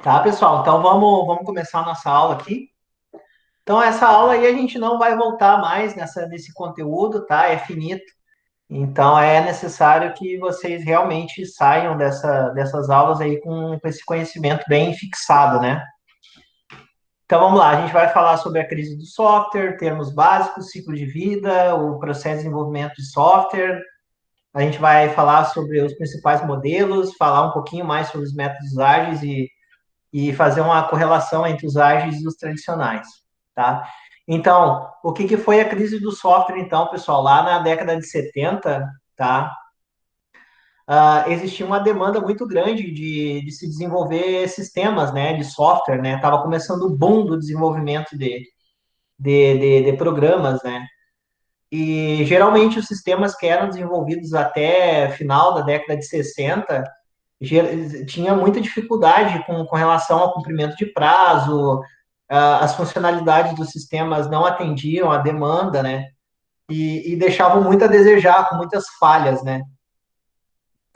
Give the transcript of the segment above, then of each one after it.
Tá, pessoal? Então vamos começar a nossa aula aqui. Então, essa aula aí a gente não vai voltar mais nesse conteúdo, tá? É finito. Então, é necessário que vocês realmente saiam dessas aulas aí com esse conhecimento bem fixado, né? Então, vamos lá. A gente vai falar sobre a crise do software, termos básicos, ciclo de vida, o processo de desenvolvimento de software. A gente vai falar sobre os principais modelos, falar um pouquinho mais sobre os métodos ágeis e fazer uma correlação entre os ágeis e os tradicionais, tá? Então, o que foi a crise do software, então, pessoal? Lá na década de 70, tá? Existia uma demanda muito grande de se desenvolver sistemas, né, de software, né? Tava começando o boom do desenvolvimento de programas, né? E geralmente os sistemas que eram desenvolvidos até final da década de 60 tinha muita dificuldade com relação ao cumprimento de prazo, as funcionalidades dos sistemas não atendiam a demanda, né? E deixavam muito a desejar, com muitas falhas, né?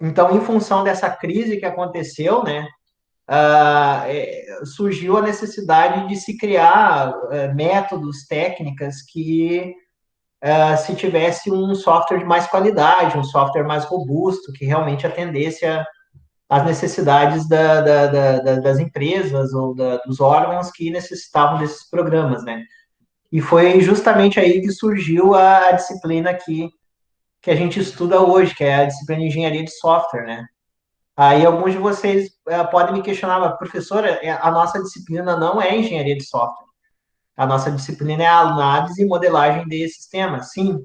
Então, em função dessa crise que aconteceu, né, surgiu a necessidade de se criar métodos, técnicas que se tivesse um software de mais qualidade, um software mais robusto, que realmente atendesse as necessidades das empresas ou dos órgãos que necessitavam desses programas, né? E foi justamente aí que surgiu a disciplina que a gente estuda hoje, que é a disciplina de engenharia de software, né? Aí alguns de vocês podem me questionar, mas, professora, a nossa disciplina não é engenharia de software. A nossa disciplina é a análise e modelagem de sistemas. Sim,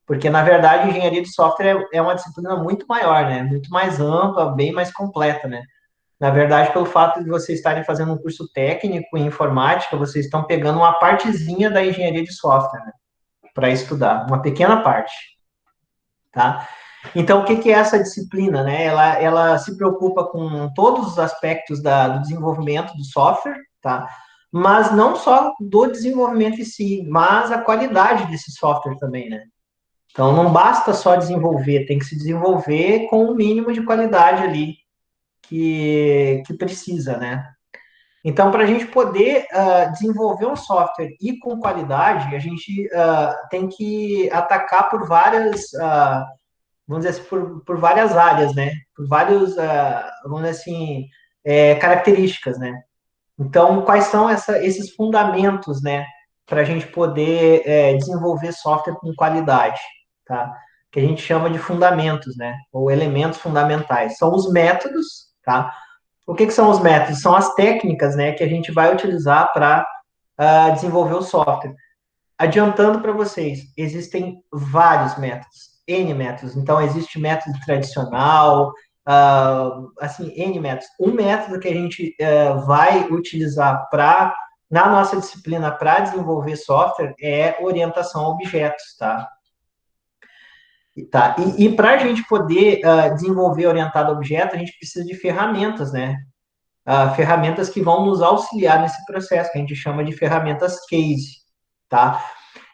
porque, na verdade, engenharia de software é uma disciplina muito maior, né? Muito mais ampla, bem mais completa, né? Na verdade, pelo fato de vocês estarem fazendo um curso técnico em informática, vocês estão pegando uma partezinha da engenharia de software, né, para estudar, uma pequena parte, tá? Então, o que é essa disciplina, né? Ela se preocupa com todos os aspectos do desenvolvimento do software, tá? Mas não só do desenvolvimento em si, mas a qualidade desse software também, né? Então, não basta só desenvolver, tem que se desenvolver com o mínimo de qualidade ali que precisa, né? Então, para a gente poder desenvolver um software e com qualidade, a gente tem que atacar por várias, vamos dizer assim, por várias áreas, né? Por vários, vamos dizer assim, características, né? Então, quais são esses fundamentos, né? Para a gente poder desenvolver software com qualidade, tá? Que a gente chama de fundamentos, né? Ou elementos fundamentais. São os métodos, tá? O que são os métodos? São as técnicas, né, que a gente vai utilizar para desenvolver o software. Adiantando para vocês, existem vários métodos, N métodos. Então, existe método tradicional, assim, N métodos. Um método que a gente vai utilizar na nossa disciplina para desenvolver software é orientação a objetos, tá? E para a gente poder desenvolver orientado a objeto, a gente precisa de ferramentas, né? Ferramentas que vão nos auxiliar nesse processo, que a gente chama de ferramentas case, tá?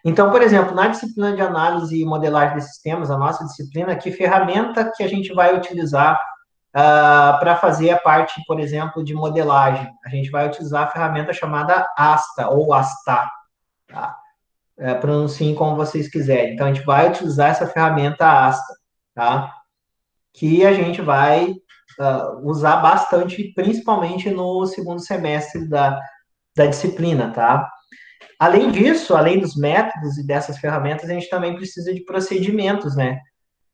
Então, por exemplo, na disciplina de análise e modelagem de sistemas, a nossa disciplina, que ferramenta que a gente vai utilizar para fazer a parte, por exemplo, de modelagem? A gente vai utilizar a ferramenta chamada ASTA, ou ASTA, tá? Pronunciem como vocês quiserem. Então, a gente vai utilizar essa ferramenta ASTA, tá? Que a gente vai usar bastante, principalmente no segundo semestre da disciplina, tá? Além disso, além dos métodos e dessas ferramentas, a gente também precisa de procedimentos, né?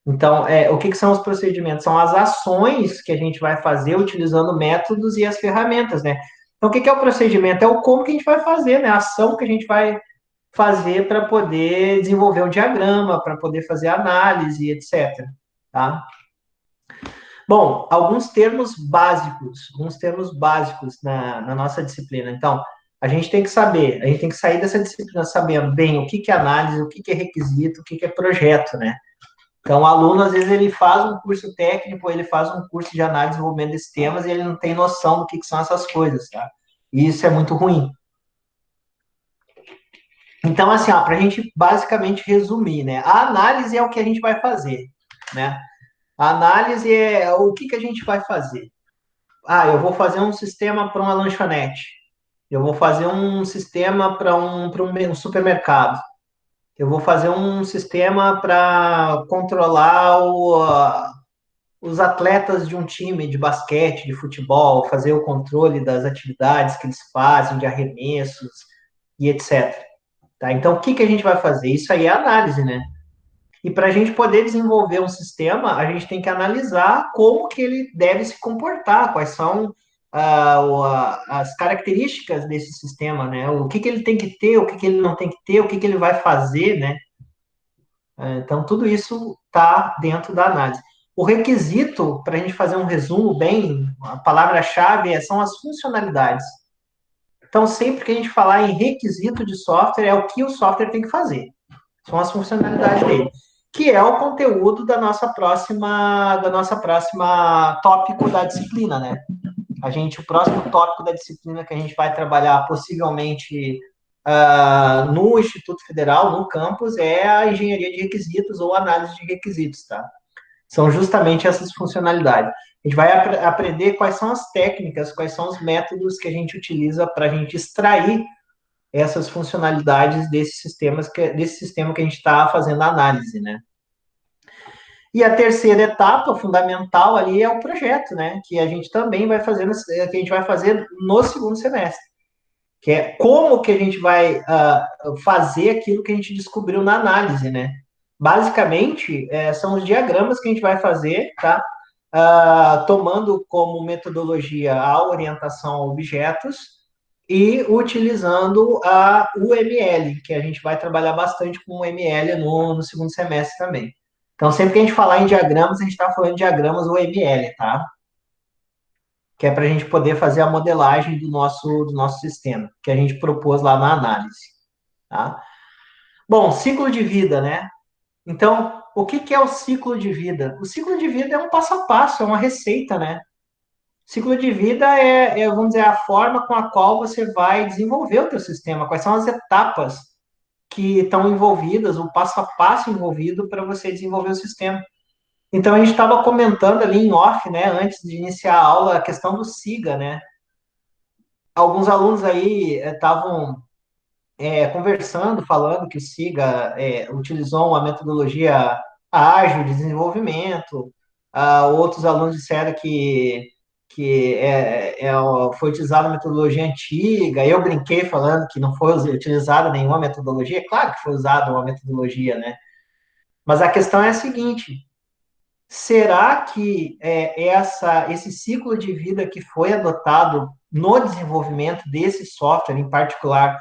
Então, o que são os procedimentos? São as ações que a gente vai fazer utilizando métodos e as ferramentas, né? Então, o que é o procedimento? É o como que a gente vai fazer, né? A ação que a gente vai fazer para poder desenvolver um diagrama, para poder fazer análise, etc. Tá? Bom, alguns termos básicos na nossa disciplina. Então, a gente tem que saber, a gente tem que sair dessa disciplina sabendo bem o que é análise, o que é requisito, o que é projeto, né? Então, o aluno, às vezes, ele faz um curso técnico, ele faz um curso de análise e desenvolvimento desses temas e ele não tem noção do que são essas coisas, tá? E isso é muito ruim. Então, assim, ó, para a gente basicamente resumir, né? A análise é o que a gente vai fazer, né? A análise é o que a gente vai fazer. eu vou fazer um sistema para uma lanchonete, eu vou fazer um sistema para um supermercado, eu vou fazer um sistema para controlar os atletas de um time de basquete, de futebol, fazer o controle das atividades que eles fazem, de arremessos e etc. Tá? Então, o que, que a gente vai fazer? Isso aí é análise, né? E para a gente poder desenvolver um sistema, a gente tem que analisar como que ele deve se comportar, quais são as características desse sistema, né? O que, que ele tem que ter, o que, que ele não tem que ter, o que, que ele vai fazer, né? Então, tudo isso está dentro da análise. O requisito, para a gente fazer um resumo bem, a palavra-chave são as funcionalidades. Então, sempre que a gente falar em requisito de software, é o que o software tem que fazer. São as funcionalidades dele, que é o conteúdo da nossa próxima tópico da disciplina, né? O próximo tópico da disciplina que a gente vai trabalhar possivelmente no Instituto Federal, no campus, é a engenharia de requisitos ou análise de requisitos, tá? São justamente essas funcionalidades. A gente vai aprender quais são as técnicas, quais são os métodos que a gente utiliza para a gente extrair essas funcionalidades desse sistema que a gente está fazendo a análise, né? E a terceira etapa, fundamental ali, é o projeto, né? Que a gente também vai fazer, que a gente vai fazer no segundo semestre, que é como que a gente vai fazer aquilo que a gente descobriu na análise, né? Basicamente, são os diagramas que a gente vai fazer, tá? Tomando como metodologia a orientação a objetos e utilizando a UML, que a gente vai trabalhar bastante com o ML no segundo semestre também. Então, sempre que a gente falar em diagramas, a gente está falando de diagramas UML, tá? Que é para a gente poder fazer a modelagem do nosso sistema, que a gente propôs lá na análise, tá? Bom, ciclo de vida, né? Então, o que, que é o ciclo de vida? O ciclo de vida é um passo a passo, é uma receita, né? Ciclo de vida vamos dizer, a forma com a qual você vai desenvolver o teu sistema, quais são as etapas que estão envolvidas, o passo a passo envolvido para você desenvolver o sistema. Então, a gente estava comentando ali em off, né, antes de iniciar a aula, a questão do SIGA, né? Alguns alunos aí estavam conversando, falando que o SIGA utilizou uma metodologia ágil de desenvolvimento. Outros alunos disseram que foi utilizada uma metodologia antiga. Eu brinquei falando que não foi utilizada nenhuma metodologia. Claro que foi usada uma metodologia, né? Mas a questão é a seguinte: será que esse ciclo de vida que foi adotado no desenvolvimento desse software em particular,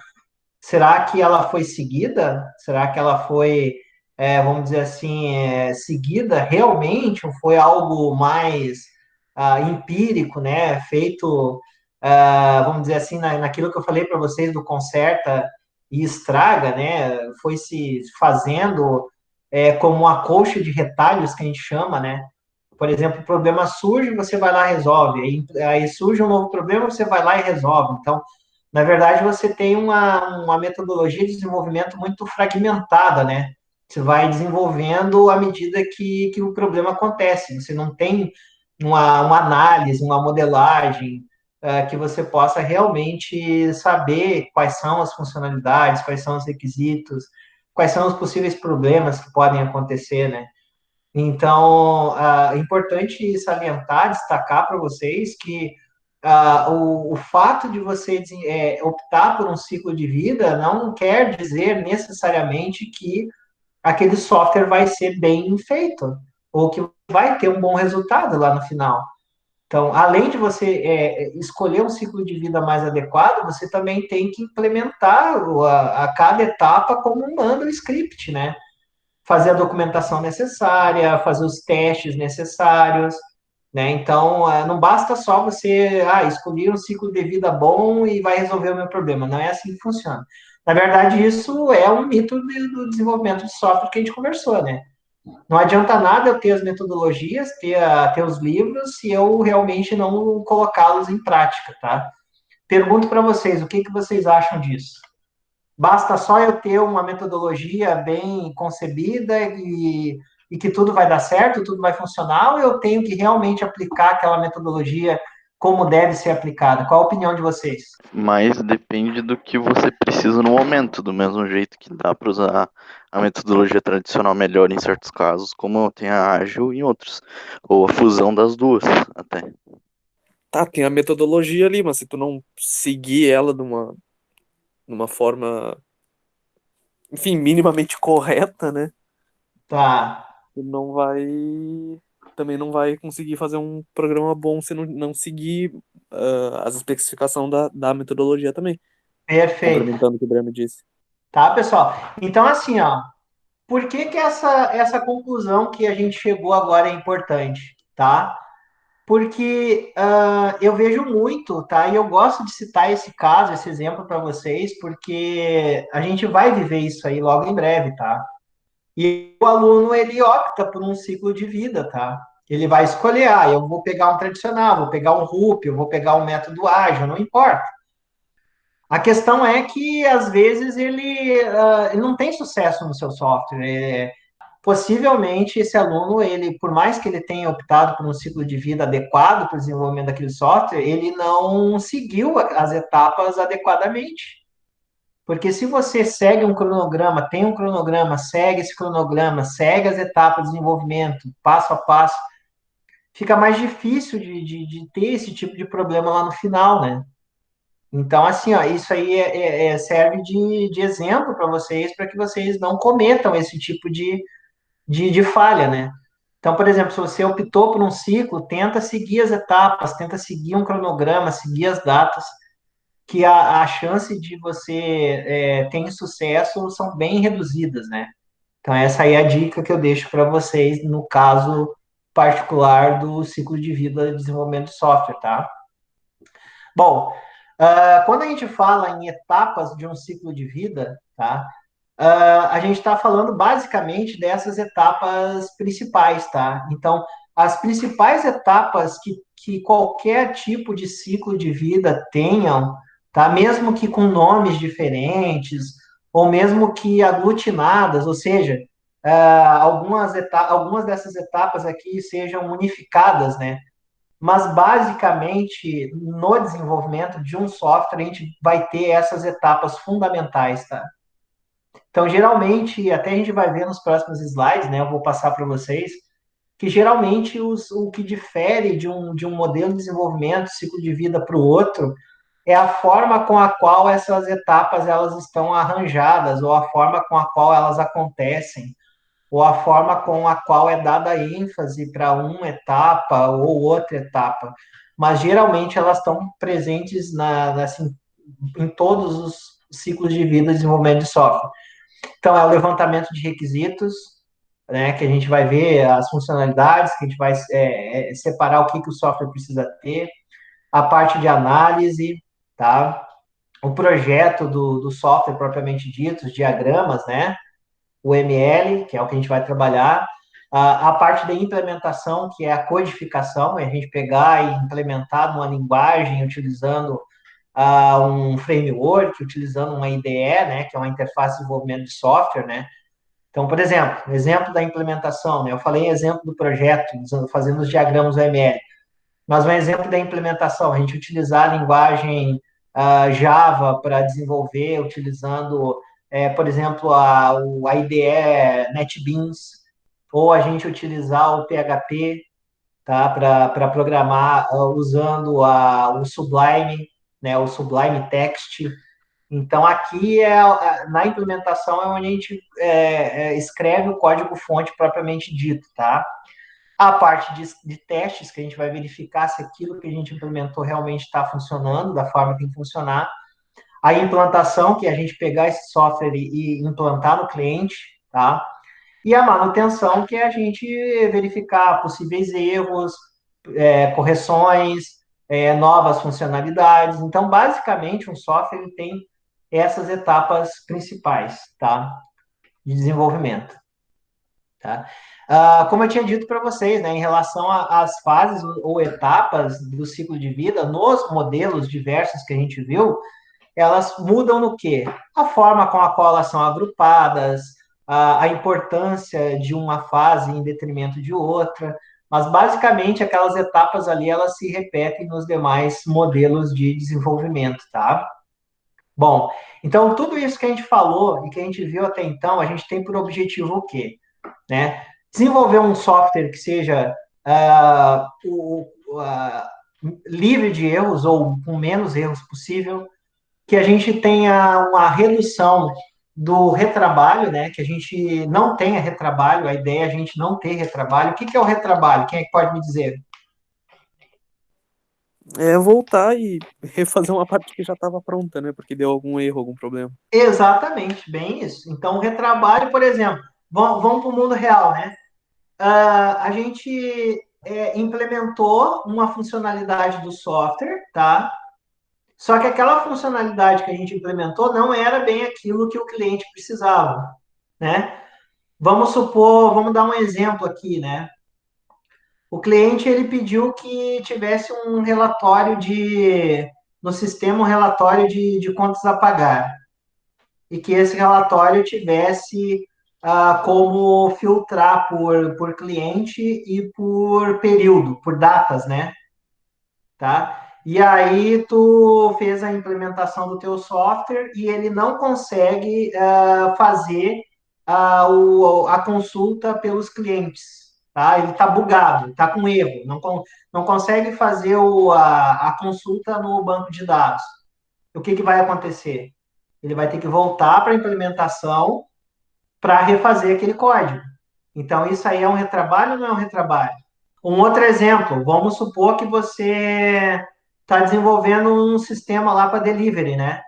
será que ela foi seguida? Será que ela foi, vamos dizer assim, seguida realmente? Ou foi algo mais empírico, né? Feito, vamos dizer assim, naquilo que eu falei para vocês do conserta e estraga, né? Foi se fazendo como uma colcha de retalhos que a gente chama, né? Por exemplo, o problema surge, você vai lá e resolve. Aí surge um novo problema, você vai lá e resolve. Então, na verdade, você tem uma metodologia de desenvolvimento muito fragmentada, né? Você vai desenvolvendo à medida que o problema acontece. Você não tem uma análise, uma modelagem que você possa realmente saber quais são as funcionalidades, quais são os requisitos, quais são os possíveis problemas que podem acontecer, né? Então, é importante salientar, destacar para vocês que o fato de você optar por um ciclo de vida não quer dizer necessariamente que aquele software vai ser bem feito ou que vai ter um bom resultado lá no final. Então, além de você escolher um ciclo de vida mais adequado, você também tem que implementar a cada etapa como manda o script, né? Fazer a documentação necessária, fazer os testes necessários, né? Então, não basta só você escolher um ciclo de vida bom e vai resolver o meu problema. Não é assim que funciona. Na verdade, isso é um mito do desenvolvimento de software que a gente conversou, né? Não adianta nada eu ter as metodologias, ter os livros, se eu realmente não colocá-los em prática, tá? Pergunto para vocês, o que, que vocês acham disso? Basta só eu ter uma metodologia bem concebida e que tudo vai dar certo, tudo vai funcionar, ou eu tenho que realmente aplicar aquela metodologia como deve ser aplicada? Qual a opinião de vocês? Mas depende do que você precisa no momento, do mesmo jeito que dá para usar a metodologia tradicional melhor em certos casos, como tem a ágil em outros, ou a fusão das duas, até. Tá, tem a metodologia ali, mas se tu não seguir ela numa forma, enfim, minimamente correta, né? Tá, Tu não vai. Também não vai conseguir fazer um programa bom se não seguir as especificações da metodologia também. perfeito. Complementando o que o Breno disse. Tá, pessoal? Então, assim, ó, por que que essa conclusão que a gente chegou agora é importante, tá? Porque eu vejo muito, tá? E eu gosto de citar esse caso, esse exemplo para vocês, porque a gente vai viver isso aí logo em breve, tá? E o aluno, ele opta por um ciclo de vida, tá? Ele vai escolher, eu vou pegar um tradicional, vou pegar um RUP, eu vou pegar um método ágil, não importa. A questão é que, às vezes, ele não tem sucesso no seu software. Possivelmente, esse aluno, ele, por mais que ele tenha optado por um ciclo de vida adequado para o desenvolvimento daquele software, ele não seguiu as etapas adequadamente. Porque se você segue um cronograma, tem um cronograma, segue esse cronograma, segue as etapas de desenvolvimento, passo a passo, fica mais difícil de ter esse tipo de problema lá no final, né? Então, assim, ó, isso aí serve de exemplo para vocês, para que vocês não cometam esse tipo de falha, né? Então, por exemplo, se você optou por um ciclo, tenta seguir as etapas, tenta seguir um cronograma, seguir as datas, que a chance de você ter sucesso são bem reduzidas, né? Então, essa aí é a dica que eu deixo para vocês no caso particular do ciclo de vida de desenvolvimento de software, tá? Bom, quando a gente fala em etapas de um ciclo de vida, tá? A gente está falando basicamente dessas etapas principais, tá? Então, as principais etapas que qualquer tipo de ciclo de vida tenham, tá? Mesmo que com nomes diferentes, ou mesmo que aglutinadas, ou seja, algumas dessas etapas aqui sejam unificadas, né? Mas basicamente, no desenvolvimento de um software, a gente vai ter essas etapas fundamentais, tá? Então, geralmente, até a gente vai ver nos próximos slides, né? Eu vou passar para vocês, que geralmente o que difere de um modelo de desenvolvimento, ciclo de vida para o outro, é a forma com a qual essas etapas elas estão arranjadas, ou a forma com a qual elas acontecem, ou a forma com a qual é dada ênfase para uma etapa ou outra etapa. Mas geralmente elas estão presentes assim, em todos os ciclos de vida de desenvolvimento de software. Então, é o levantamento de requisitos, né, que a gente vai ver as funcionalidades, que a gente vai separar o que o software precisa ter, a parte de análise, tá? O projeto do software propriamente dito, os diagramas, né? O ML, que é o que a gente vai trabalhar, a parte da implementação, que é a codificação, é a gente pegar e implementar numa linguagem utilizando um framework, utilizando uma IDE, né, que é uma interface de desenvolvimento de software, né? Então, por exemplo da implementação, né? Eu falei exemplo do projeto, fazendo os diagramas UML, mas um exemplo da implementação, a gente utilizar a linguagem Java para desenvolver, utilizando, por exemplo, a IDE NetBeans, ou a gente utilizar o PHP, tá, para programar usando o Sublime, né, o Sublime Text. Então, aqui na implementação é onde a gente escreve o código-fonte propriamente dito, tá? A parte de testes, que a gente vai verificar se aquilo que a gente implementou realmente está funcionando da forma que tem que funcionar. A implantação, que é a gente pegar esse software e implantar no cliente, tá? E a manutenção, que é a gente verificar possíveis erros, correções, novas funcionalidades. Então, basicamente, um software ele tem essas etapas principais, tá? De desenvolvimento, tá? Como eu tinha dito para vocês, né, em relação às fases ou etapas do ciclo de vida, nos modelos diversos que a gente viu, elas mudam no quê? A forma com a qual elas são agrupadas, a importância de uma fase em detrimento de outra, Mas, basicamente, aquelas etapas ali, elas se repetem nos demais modelos de desenvolvimento, tá? Bom, então, tudo isso que a gente falou e que a gente viu até então, a gente tem por objetivo o quê? Né? Desenvolver um software que seja livre de erros ou com menos erros possível, que a gente tenha uma redução do retrabalho, né? Que a gente não tenha retrabalho, a ideia é a gente não ter retrabalho. O que que é o retrabalho? Quem é que pode me dizer? É voltar e refazer uma parte que já estava pronta, né? Porque deu algum erro, algum problema. Exatamente, bem isso. Então, o retrabalho, por exemplo, vamos para o mundo real, né? A gente implementou uma funcionalidade do software, tá? Só que aquela funcionalidade que a gente implementou não era bem aquilo que o cliente precisava, né? Vamos supor, vamos dar um exemplo aqui, né? O cliente ele pediu que tivesse um relatório no sistema um relatório de contas a pagar e que esse relatório tivesse como filtrar por cliente e por período, por datas, né? Tá? E aí tu fez a implementação do teu software e ele não consegue fazer a consulta pelos clientes, tá? Ele está bugado, está com erro, não consegue fazer a consulta no banco de dados. O que vai acontecer? Ele vai ter que voltar para a implementação para refazer aquele código. Então, isso aí é um retrabalho ou não é um retrabalho? Um outro exemplo, vamos supor que você está desenvolvendo um sistema lá para delivery, né?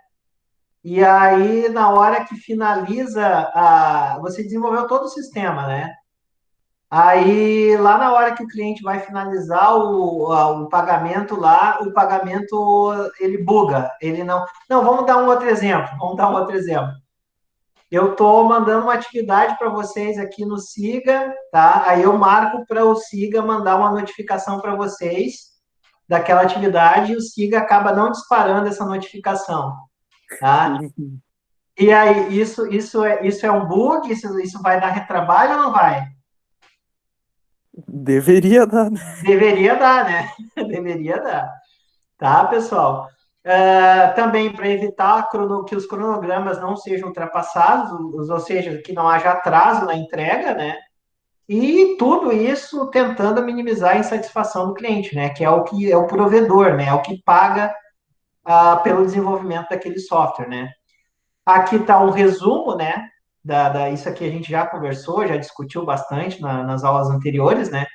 E aí, na hora que finaliza, você desenvolveu todo o sistema, né? Aí, lá na hora que o cliente vai finalizar o pagamento lá, o pagamento, ele buga. Ele não... Não, vamos dar um outro exemplo. Vamos dar um outro exemplo. Eu estou mandando uma atividade para vocês aqui no Siga, tá? Aí eu marco para o Siga mandar uma notificação para vocês daquela atividade e o Siga acaba não disparando essa notificação, tá? E aí, isso é um bug? Isso vai dar retrabalho ou não vai? Deveria dar, né? Deveria dar, né? Deveria dar. Tá, pessoal? Também para evitar que os cronogramas não sejam ultrapassados, ou seja, que não haja atraso na entrega, né? E tudo isso tentando minimizar a insatisfação do cliente, né? Que é o provedor, né? É o que paga pelo desenvolvimento daquele software, né? Aqui está um resumo, né? Isso aqui a gente já conversou, já discutiu bastante nas aulas anteriores, né?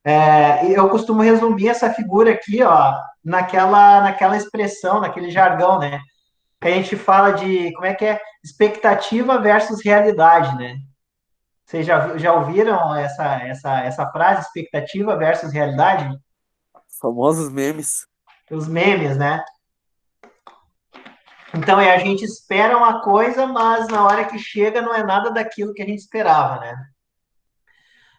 E eu costumo resumir essa figura aqui, ó, naquela expressão, naquele jargão, né? Que a gente fala de, como é que é? Expectativa versus realidade, né? Vocês já ouviram essa frase, expectativa versus realidade? Famosos memes. Os memes, né? Então, a gente espera uma coisa, mas na hora que chega não é nada daquilo que a gente esperava, né?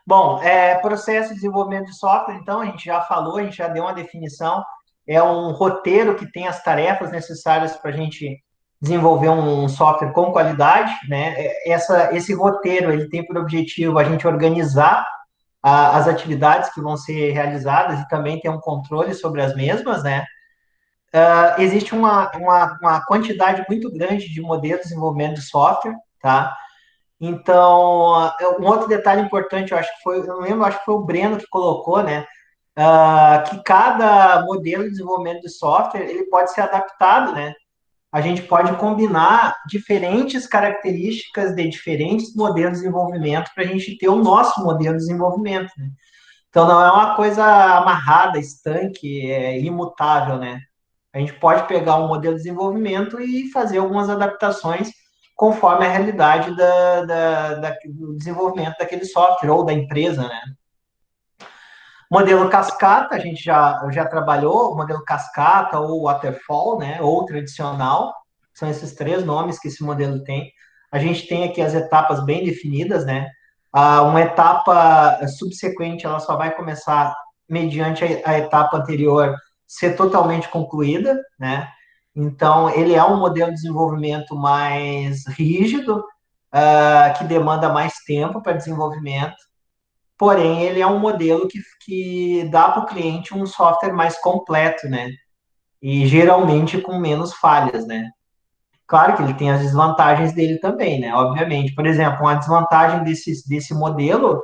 Bom, processo de desenvolvimento de software, então, a gente já falou, a gente já deu uma definição. É um roteiro que tem as tarefas necessárias para a gente desenvolver um software com qualidade, né? Esse roteiro, ele tem por objetivo a gente organizar as atividades que vão ser realizadas e também ter um controle sobre as mesmas, né? Existe uma quantidade muito grande de modelos de desenvolvimento de software, tá? Então, um outro detalhe importante, eu não lembro, acho que foi o Breno que colocou, né? Que cada modelo de desenvolvimento de software, ele pode ser adaptado, né? A gente pode combinar diferentes características de diferentes modelos de desenvolvimento para a gente ter o nosso modelo de desenvolvimento, né? Então, não é uma coisa amarrada, estanque, imutável, né? A gente pode pegar um modelo de desenvolvimento e fazer algumas adaptações conforme a realidade do desenvolvimento daquele software ou da empresa, né? Modelo cascata, a gente já trabalhou, o modelo cascata ou waterfall, né? Ou tradicional, são esses três nomes que esse modelo tem. A gente tem aqui as etapas bem definidas, né? Uma etapa subsequente, ela só vai começar mediante a etapa anterior ser totalmente concluída, né? Então, ele é um modelo de desenvolvimento mais rígido, que demanda mais tempo para desenvolvimento. porém ele é um modelo que dá para o cliente um software mais completo, né? E geralmente com menos falhas, né? Claro que ele tem as desvantagens dele também, né? Obviamente. Por exemplo, uma desvantagem desse modelo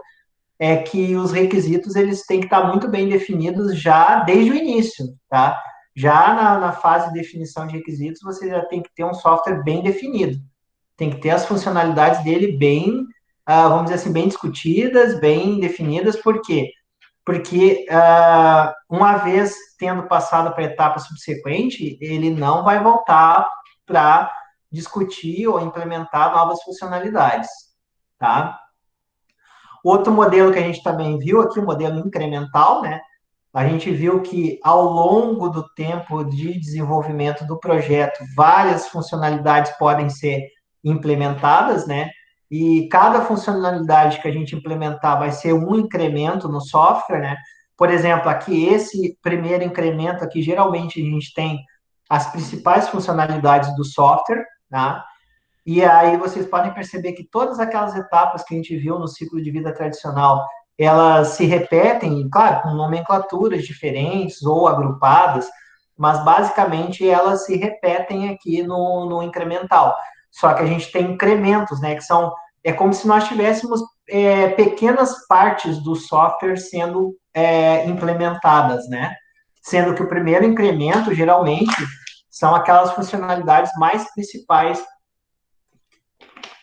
é que os requisitos eles têm que estar muito bem definidos já desde o início, tá? Já na fase de definição de requisitos, você já tem que ter um software bem definido. Tem que ter as funcionalidades dele bem, vamos dizer assim, bem discutidas, bem definidas. Por quê? Porque uma vez tendo passado para a etapa subsequente, ele não vai voltar para discutir ou implementar novas funcionalidades, tá? Outro modelo que a gente também viu aqui, o modelo incremental, né? A gente viu que ao longo do tempo de desenvolvimento do projeto, várias funcionalidades podem ser implementadas, né? E cada funcionalidade que a gente implementar vai ser um incremento no software, né? Por exemplo, aqui esse primeiro incremento aqui, geralmente a gente tem as principais funcionalidades do software, tá? E aí vocês podem perceber que todas aquelas etapas que a gente viu no ciclo de vida tradicional, elas se repetem, claro, com nomenclaturas diferentes ou agrupadas, mas basicamente elas se repetem aqui no incremental. Só que a gente tem incrementos, né? Que são, é como se nós tivéssemos pequenas partes do software sendo implementadas, né? Sendo que o primeiro incremento, geralmente, são aquelas funcionalidades mais principais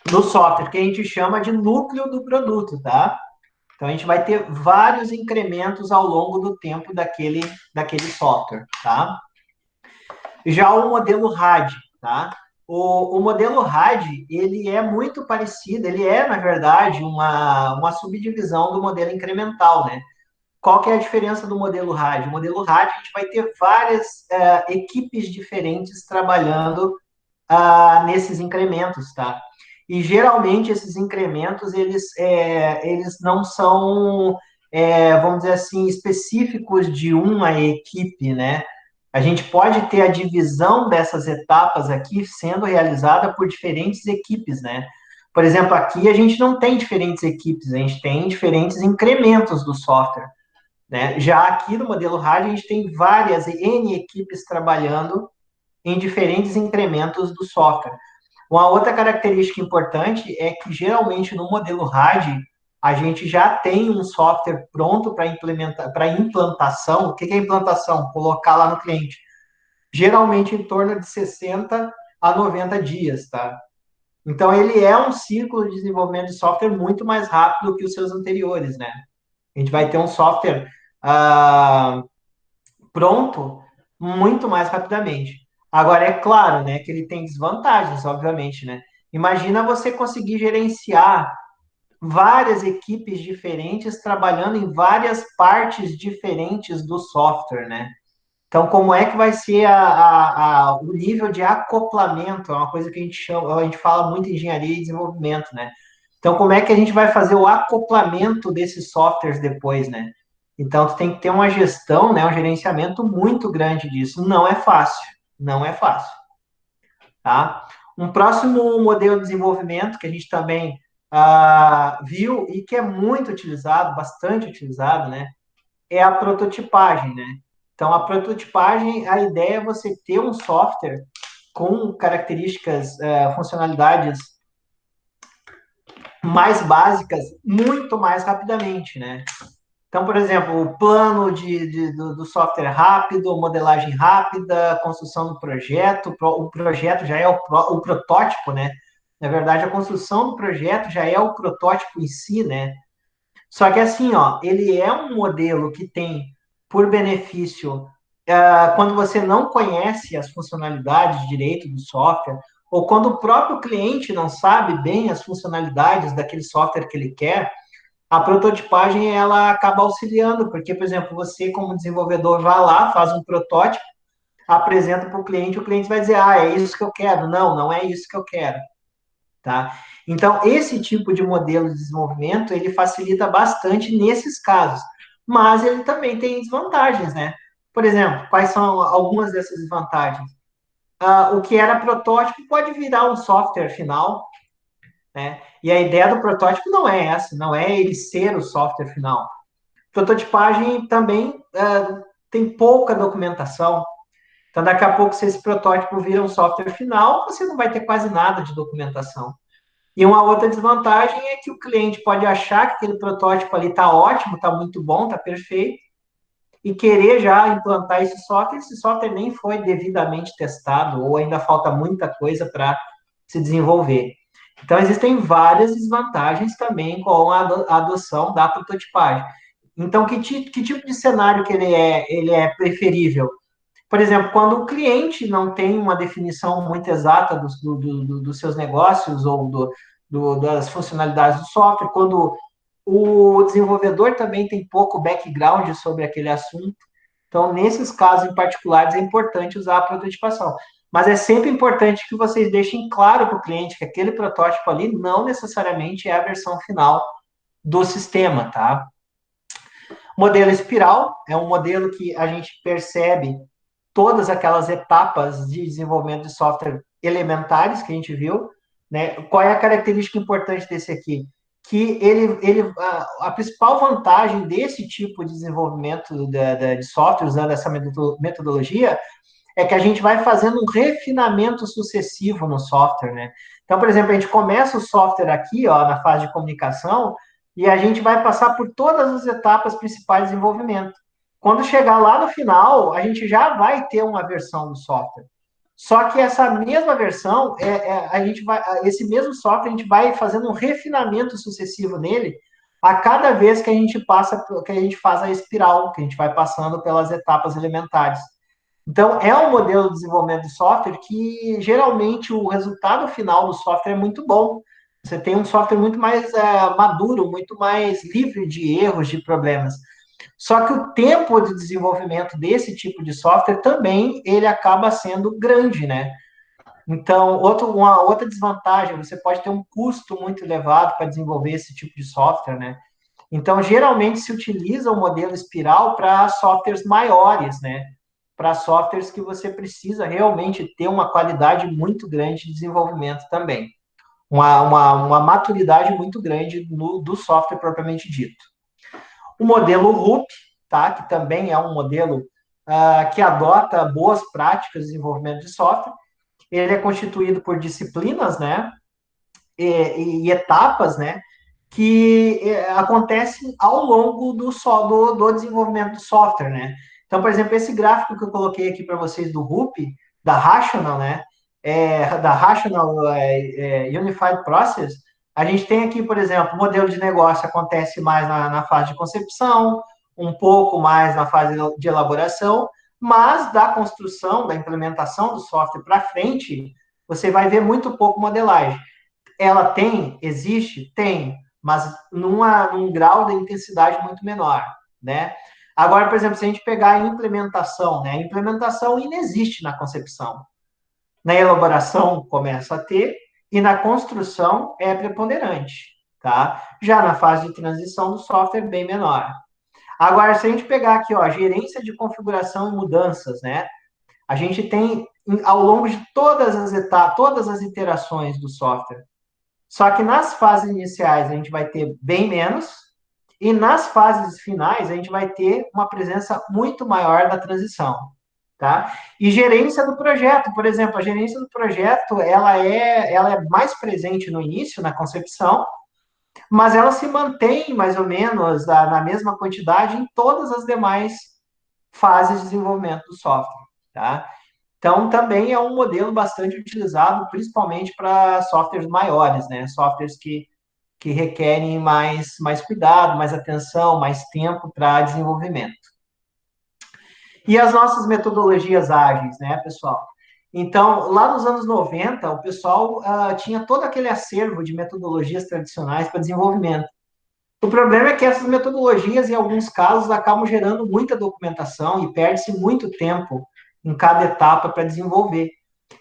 do software, que a gente chama de núcleo do produto, tá? Então, a gente vai ter vários incrementos ao longo do tempo daquele software, tá? Já o modelo RAD, tá? O modelo RAD, ele é muito parecido, ele é, na verdade, uma subdivisão do modelo incremental, né? Qual que é a diferença do modelo RAD? O modelo RAD, a gente vai ter várias equipes diferentes trabalhando nesses incrementos, tá? E geralmente esses incrementos eles não são, vamos dizer assim, específicos de uma equipe, né? A gente pode ter a divisão dessas etapas aqui sendo realizada por diferentes equipes, né? Por exemplo, aqui a gente não tem diferentes equipes, a gente tem diferentes incrementos do software, né? Já aqui no modelo RAD a gente tem várias N equipes trabalhando em diferentes incrementos do software. Uma outra característica importante é que, geralmente, no modelo RAD, a gente já tem um software pronto para implementar, para implantação. O que é implantação? Colocar lá no cliente. Geralmente em torno de 60 a 90 dias, tá? Então, ele é um ciclo de desenvolvimento de software muito mais rápido que os seus anteriores, né? A gente vai ter um software pronto muito mais rapidamente. Agora, é claro, né, que ele tem desvantagens, obviamente, né? Imagina você conseguir gerenciar várias equipes diferentes trabalhando em várias partes diferentes do software, né? Então, como é que vai ser o nível de acoplamento? É uma coisa que a gente chama, a gente fala muito em engenharia e desenvolvimento, né? Então, como é que a gente vai fazer o acoplamento desses softwares depois, né? Então, tu tem que ter uma gestão, né, um gerenciamento muito grande disso. Não é fácil, não é fácil, tá? Um próximo modelo de desenvolvimento que a gente também viu e que é muito utilizado, bastante utilizado, né, é a prototipagem, né? Então, a prototipagem, a ideia é você ter um software com características, funcionalidades mais básicas muito mais rapidamente, né? Então, por exemplo, o plano do software rápido, modelagem rápida, construção do projeto, o projeto já é o protótipo, né? Na verdade, a construção do projeto já é o protótipo em si, né? Só que assim, ó, ele é um modelo que tem por benefício, quando você não conhece as funcionalidades direito do software, ou quando o próprio cliente não sabe bem as funcionalidades daquele software que ele quer, a prototipagem ela acaba auxiliando, porque, por exemplo, você como desenvolvedor vai lá, faz um protótipo, apresenta para o cliente vai dizer, é isso que eu quero. Não, não é isso que eu quero, tá? Então, esse tipo de modelo de desenvolvimento, ele facilita bastante nesses casos, mas ele também tem desvantagens, né? Por exemplo, quais são algumas dessas desvantagens? O que era protótipo pode virar um software final, né? E a ideia do protótipo não é essa, não é ele ser o software final. Prototipagem também tem pouca documentação. Então, daqui a pouco, se esse protótipo vira um software final, você não vai ter quase nada de documentação. E uma outra desvantagem é que o cliente pode achar que aquele protótipo ali está ótimo, está muito bom, está perfeito, e querer já implantar esse software nem foi devidamente testado, ou ainda falta muita coisa para se desenvolver. Então, existem várias desvantagens também com a adoção da prototipagem. Então, que tipo de cenário que ele é preferível? Por exemplo, quando o cliente não tem uma definição muito exata dos seus negócios ou das funcionalidades do software, quando o desenvolvedor também tem pouco background sobre aquele assunto. Então, nesses casos em particulares, é importante usar a prototipação. Mas é sempre importante que vocês deixem claro para o cliente que aquele protótipo ali não necessariamente é a versão final do sistema, tá? Modelo espiral é um modelo que a gente percebe todas aquelas etapas de desenvolvimento de software elementares que a gente viu, né? Qual é a característica importante desse aqui? Que a principal vantagem desse tipo de desenvolvimento de software, usando essa metodologia, é que a gente vai fazendo um refinamento sucessivo no software, né? Então, por exemplo, a gente começa o software aqui, ó, na fase de comunicação, e a gente vai passar por todas as etapas principais de desenvolvimento. Quando chegar lá no final, a gente já vai ter uma versão do software. Só que essa mesma versão, esse mesmo software, a gente vai fazendo um refinamento sucessivo nele a cada vez que a gente que a gente faz a espiral, que a gente vai passando pelas etapas elementares. Então, é um modelo de desenvolvimento de software que, geralmente, o resultado final do software é muito bom. Você tem um software muito mais maduro, muito mais livre de erros, de problemas. Só que o tempo de desenvolvimento desse tipo de software também, ele acaba sendo grande, né? Então, uma outra desvantagem, você pode ter um custo muito elevado para desenvolver esse tipo de software, né? Então, geralmente se utiliza o modelo espiral para softwares maiores, né? Para softwares que você precisa realmente ter uma qualidade muito grande de desenvolvimento também. Uma maturidade muito grande do software propriamente dito. O modelo RUP, tá? Que também é um modelo que adota boas práticas de desenvolvimento de software. Ele é constituído por disciplinas, né? E etapas, né? Que acontecem ao longo do desenvolvimento do software, né? Então, por exemplo, esse gráfico que eu coloquei aqui para vocês do RUP, da Rational, né? Da Rational Unified Process, a gente tem aqui, por exemplo, o modelo de negócio acontece mais na fase de concepção, um pouco mais na fase de elaboração, mas da construção, da implementação do software para frente, você vai ver muito pouco modelagem. Ela existe? Tem, mas num grau de intensidade muito menor, né? Agora, por exemplo, se a gente pegar a implementação, né? A implementação inexiste na concepção. Na elaboração começa a ter e na construção é preponderante, tá? Já na fase de transição do software, bem menor. Agora, se a gente pegar aqui, ó, gerência de configuração e mudanças, né? A gente tem, ao longo de todas as etapas, todas as iterações do software, só que nas fases iniciais a gente vai ter bem menos, e nas fases finais a gente vai ter uma presença muito maior da transição, tá? E gerência do projeto, por exemplo, a gerência do projeto, ela é mais presente no início, na concepção, mas ela se mantém mais ou menos na mesma quantidade em todas as demais fases de desenvolvimento do software, tá? Então, também é um modelo bastante utilizado, principalmente para softwares maiores, né? Softwares que requerem mais cuidado, mais atenção, mais tempo para desenvolvimento. E as nossas metodologias ágeis, né, pessoal? Então, lá nos anos 90, o pessoal tinha todo aquele acervo de metodologias tradicionais para desenvolvimento. O problema é que essas metodologias, em alguns casos, acabam gerando muita documentação e perde-se muito tempo em cada etapa para desenvolver.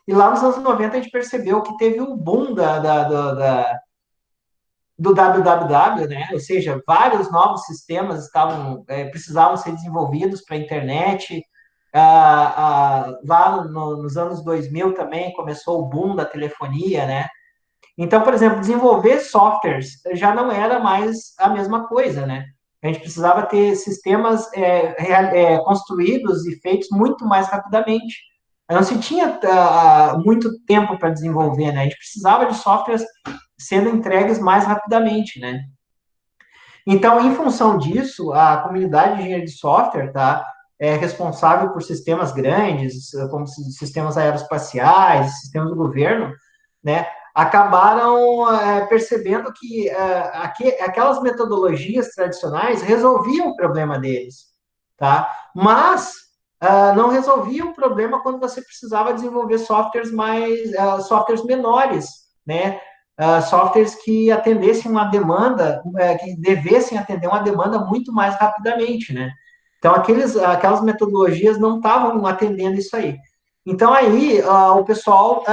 E lá nos anos 90 a gente percebeu que teve um boom do www, né? Ou seja, vários novos sistemas precisavam ser desenvolvidos para a internet. Lá nos anos 2000 também começou o boom da telefonia, né? Então, por exemplo, desenvolver softwares já não era mais a mesma coisa, né? A gente precisava ter sistemas construídos e feitos muito mais rapidamente. Não se tinha muito tempo para desenvolver, né? A gente precisava de softwares sendo entregues mais rapidamente, né? Então, em função disso, a comunidade de engenharia de software, tá, é responsável por sistemas grandes, como sistemas aeroespaciais, sistemas do governo, né, acabaram percebendo que aquelas metodologias tradicionais resolviam o problema deles, tá? Mas não resolviam o problema quando você precisava desenvolver softwares menores, né? Softwares que atendessem uma demanda, que devessem atender uma demanda muito mais rapidamente, né? Então, aquelas metodologias não estavam atendendo isso aí. Então, aí, o pessoal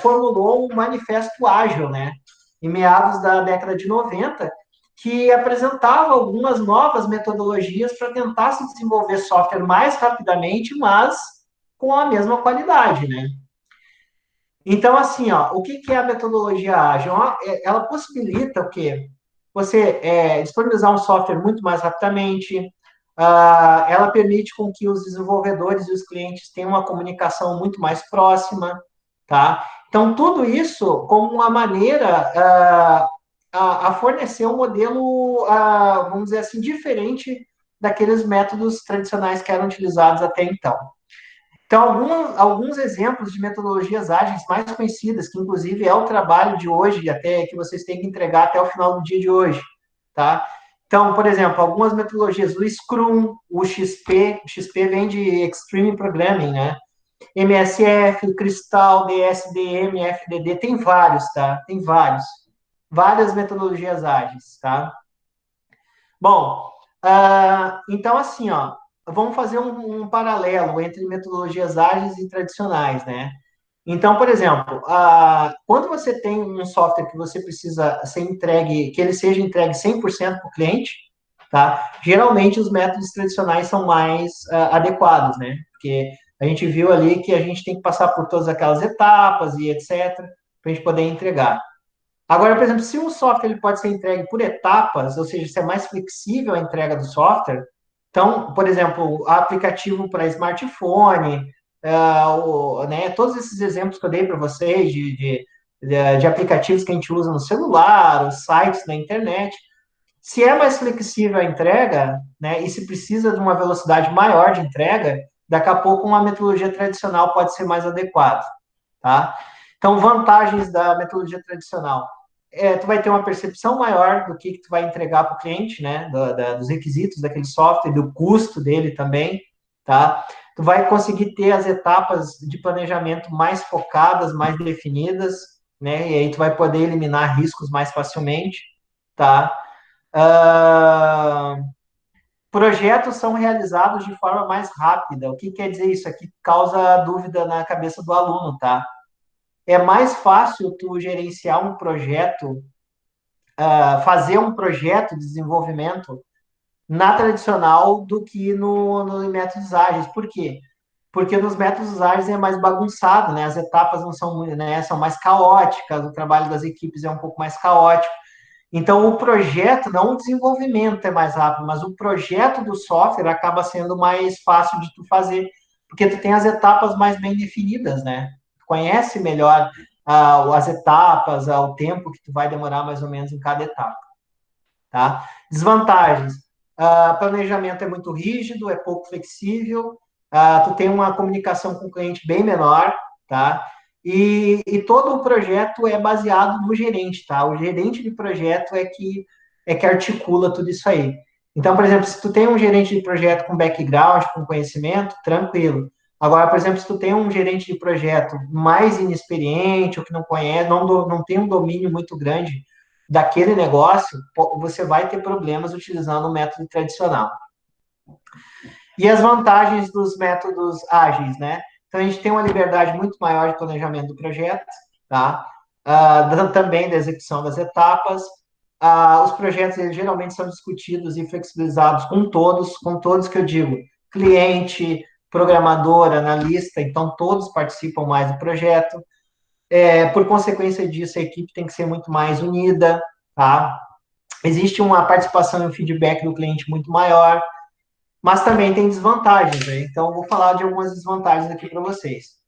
formulou um manifesto ágil, né? Em meados da década de 90, que apresentava algumas novas metodologias para tentar se desenvolver software mais rapidamente, mas com a mesma qualidade, né? Então, assim, ó, o que é a metodologia ágil? Ela possibilita o quê? Você disponibilizar um software muito mais rapidamente, ela permite com que os desenvolvedores e os clientes tenham uma comunicação muito mais próxima, tá? Então, tudo isso como uma maneira a fornecer um modelo, vamos dizer assim, diferente daqueles métodos tradicionais que eram utilizados até então. Então, alguns exemplos de metodologias ágeis mais conhecidas, que inclusive é o trabalho de hoje, até que vocês têm que entregar até o final do dia de hoje, tá? Então, por exemplo, algumas metodologias, o Scrum, o XP vem de Extreme Programming, né? MSF, Crystal, DSDM, FDD, tem vários, tá? Tem vários. Várias metodologias ágeis, tá? Bom, então assim, ó, vamos fazer um paralelo entre metodologias ágeis e tradicionais, né? Então, por exemplo, quando você tem um software que você precisa ser entregue, que ele seja entregue 100% para o cliente, tá? Geralmente os métodos tradicionais são mais adequados, né? Porque a gente viu ali que a gente tem que passar por todas aquelas etapas e etc, para a gente poder entregar. Agora, por exemplo, se um software ele pode ser entregue por etapas, ou seja, se é mais flexível a entrega do software, então, por exemplo, aplicativo para smartphone, né, todos esses exemplos que eu dei para vocês de aplicativos que a gente usa no celular, os sites na internet, se é mais flexível a entrega, né, e se precisa de uma velocidade maior de entrega, daqui a pouco uma metodologia tradicional pode ser mais adequada, tá? Então, vantagens da metodologia tradicional. Tu vai ter uma percepção maior do que tu vai entregar para o cliente, né? Dos requisitos daquele software, do custo dele também, tá? Tu vai conseguir ter as etapas de planejamento mais focadas, mais definidas, né? E aí tu vai poder eliminar riscos mais facilmente, tá? Projetos são realizados de forma mais rápida. O que quer dizer isso? Aqui causa dúvida na cabeça do aluno, tá? É mais fácil tu gerenciar um projeto, fazer um projeto de desenvolvimento na tradicional do que no métodos ágeis. Por quê? Porque nos métodos ágeis é mais bagunçado, né? As etapas não são, né, são mais caóticas, o trabalho das equipes é um pouco mais caótico. Então, o projeto, não o desenvolvimento é mais rápido, mas o projeto do software acaba sendo mais fácil de tu fazer, porque tu tem as etapas mais bem definidas, né? Tu conhece melhor as etapas, o tempo que tu vai demorar mais ou menos em cada etapa, tá? Desvantagens. Planejamento é muito rígido, é pouco flexível, tu tem uma comunicação com o cliente bem menor, tá? E todo o projeto é baseado no gerente, tá? O gerente de projeto é que articula tudo isso aí. Então, por exemplo, se tu tem um gerente de projeto com background, com conhecimento, tranquilo. Agora, por exemplo, se tu tem um gerente de projeto mais inexperiente, ou que não conhece, não tem um domínio muito grande daquele negócio, você vai ter problemas utilizando o método tradicional. E as vantagens dos métodos ágeis, né? Então, a gente tem uma liberdade muito maior de planejamento do projeto, tá? Também da execução das etapas. Os projetos, eles geralmente são discutidos e flexibilizados com todos que eu digo, cliente, programador, analista, então todos participam mais do projeto. Por consequência disso, a equipe tem que ser muito mais unida, tá? Existe uma participação e um feedback do cliente muito maior, mas também tem desvantagens, né? Então, eu vou falar de algumas desvantagens aqui para vocês.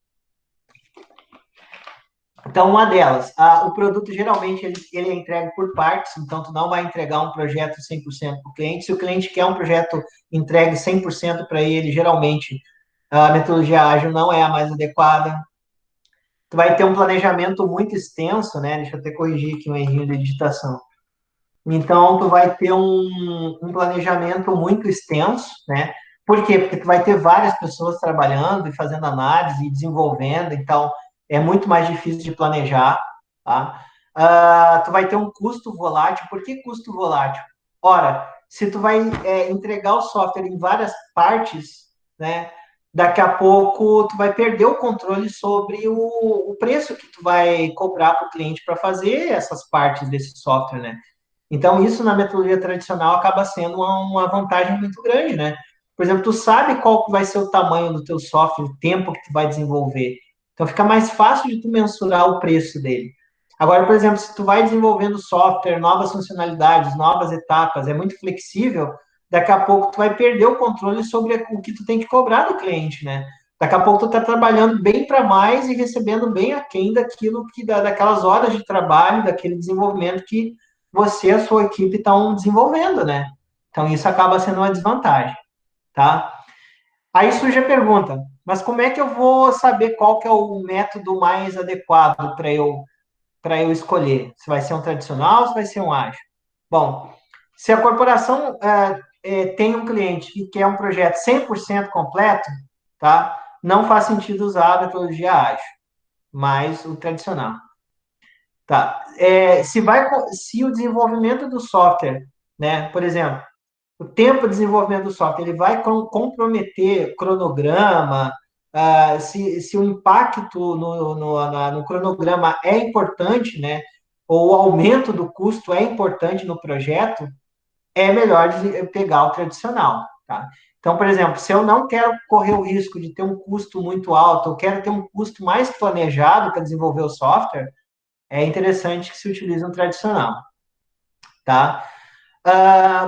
Então, uma delas, o produto geralmente ele é entregue por partes, então tu não vai entregar um projeto 100% para o cliente. Se o cliente quer um projeto entregue 100% para ele, geralmente a metodologia ágil não é a mais adequada. Tu vai ter um planejamento muito extenso, né? Deixa eu até corrigir aqui um errinho de digitação. Então, tu vai ter um planejamento muito extenso, né? Por quê? Porque tu vai ter várias pessoas trabalhando e fazendo análise e desenvolvendo, então é muito mais difícil de planejar, tá? Tu vai ter um custo volátil. Por que custo volátil? Ora, se tu vai entregar o software em várias partes, né? Daqui a pouco tu vai perder o controle sobre o preço que tu vai cobrar para o cliente para fazer essas partes desse software, né? Então, isso na metodologia tradicional acaba sendo uma vantagem muito grande, né? Por exemplo, tu sabe qual vai ser o tamanho do teu software, o tempo que tu vai desenvolver. Então, fica mais fácil de tu mensurar o preço dele. Agora, por exemplo, se tu vai desenvolvendo software, novas funcionalidades, novas etapas, é muito flexível, daqui a pouco tu vai perder o controle sobre o que tu tem que cobrar do cliente, né? Daqui a pouco tu está trabalhando bem para mais e recebendo bem aquém daquilo daquelas horas de trabalho, daquele desenvolvimento que você e a sua equipe estão desenvolvendo, né? Então, isso acaba sendo uma desvantagem, tá? Aí surge a pergunta, mas como é que eu vou saber qual que é o método mais adequado para eu escolher? Se vai ser um tradicional ou se vai ser um ágil? Bom, se a corporação tem um cliente que quer um projeto 100% completo, tá? Não faz sentido usar a metodologia ágil, mas o tradicional. Tá. Se o desenvolvimento do software, né, por exemplo, o tempo de desenvolvimento do software, ele vai comprometer cronograma, se o impacto no cronograma é importante, né, ou o aumento do custo é importante no projeto, é melhor pegar o tradicional, tá? Então, por exemplo, se eu não quero correr o risco de ter um custo muito alto, eu quero ter um custo mais planejado para desenvolver o software, é interessante que se utilize um tradicional, tá?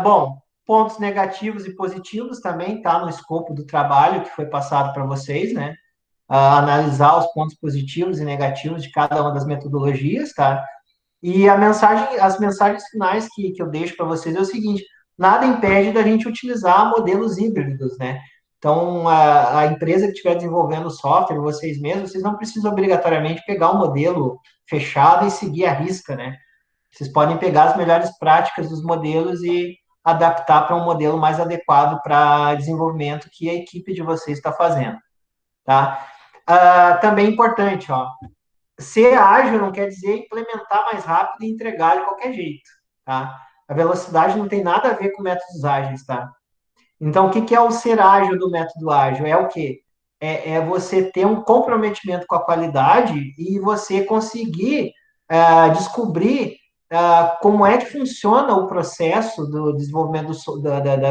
Bom, pontos negativos e positivos também tá no escopo do trabalho que foi passado para vocês, né? Analisar os pontos positivos e negativos de cada uma das metodologias, tá? E as mensagens finais que eu deixo para vocês é o seguinte: nada impede da gente utilizar modelos híbridos, né? Então, a empresa que estiver desenvolvendo o software, vocês mesmos, vocês não precisam obrigatoriamente pegar um modelo fechado e seguir a risca, né? Vocês podem pegar as melhores práticas dos modelos e adaptar para um modelo mais adequado para desenvolvimento que a equipe de vocês está fazendo, tá? Também importante, ó, ser ágil não quer dizer implementar mais rápido e entregar de qualquer jeito, tá? A velocidade não tem nada a ver com métodos ágeis, tá? Então, o que é o ser ágil do método ágil? É o quê? É você ter um comprometimento com a qualidade e você conseguir descobrir como é que funciona o processo do desenvolvimento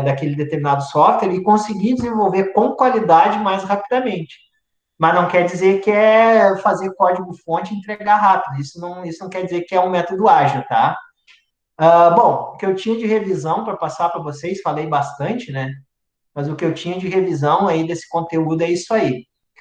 daquele determinado software e conseguir desenvolver com qualidade mais rapidamente. Mas não quer dizer que é fazer código-fonte e entregar rápido. Isso não quer dizer que é um método ágil, tá? Bom, o que eu tinha de revisão para passar para vocês, falei bastante, né? Mas o que eu tinha de revisão aí desse conteúdo é isso aí.